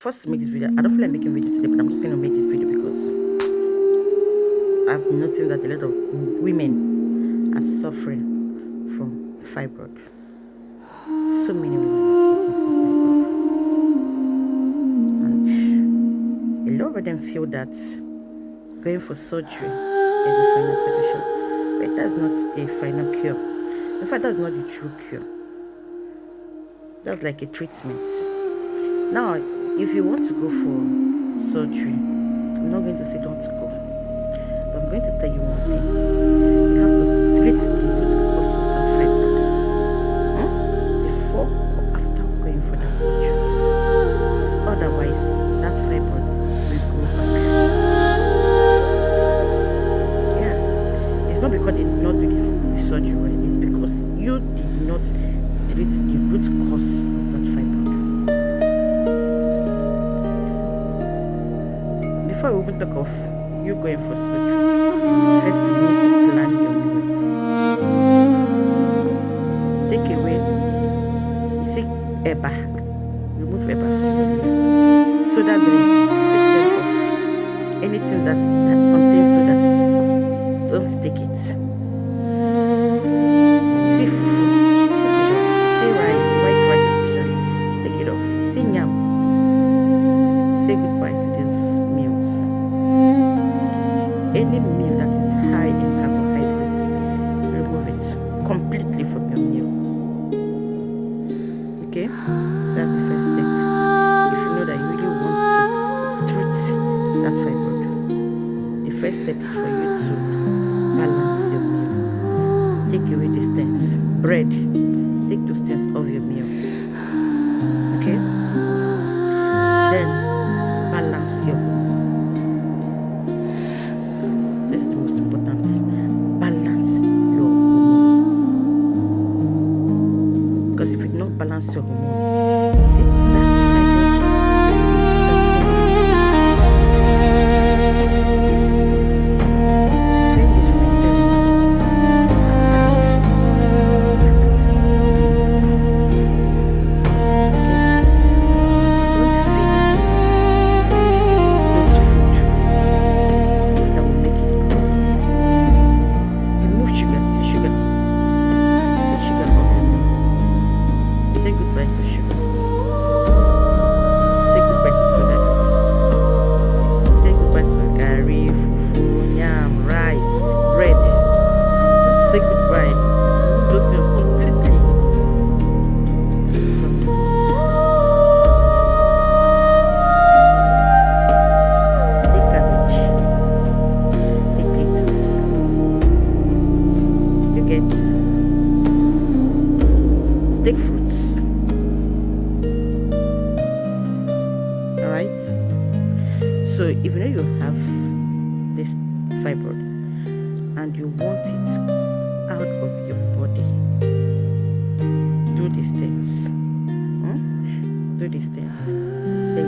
first to make this video. I don't feel like making video today, but I'm just going to make this video because I've noticed that a lot of women are suffering from fibroid. So many women are suffering from fibroid. And a lot of them feel that going for surgery is the final solution. But that's not the final cure. In fact, that's not the true cure. That's like a treatment. Now, if you want to go for surgery, I'm not going to say don't go. But I'm going to tell you one thing. You have to treat the root cause of that fibroid before or after going for that surgery. Otherwise, that fibroid will grow back. Yeah. It's not because they did not do the surgery right. It's because you did not treat the root cause of that fibroid. Before we even talk of you going for surgery, first you need to plan your meal. Take away, you see, eba, remove eba from your meal. Soda drinks, take them off. Anything that contains soda, don't take it. See fufu, take it off. See rice, white rice especially, take it off. See yam, say goodbye to these meals. Any meal that is high in carbohydrates, remove it completely from your meal. Okay? That's the first step. If you know that you really want to treat that fibroid, the first step is for you to balance your meal. Take away these things. Bread, take those things off your meal. Okay? Then balance your hormone. This is the most important. Balance your hormone. Because if you do not balance your hormone, see, that's fibroid is something. Saying this from experience. Balance. Don't feed it those food that will make it grow. Remove sugar. See sugar. Take sugar off your meal. Say goodbye to sugar. Say goodbye to soda drinks. Say goodbye to gari, fufu, yam, rice, bread. Just say goodbye. Remove those things completely from you. Take cabbage. Take lettuce. You get. Take fruits. Alright? So if you know you have this fibroid and you want it out of your body, do these things. Do these things. Then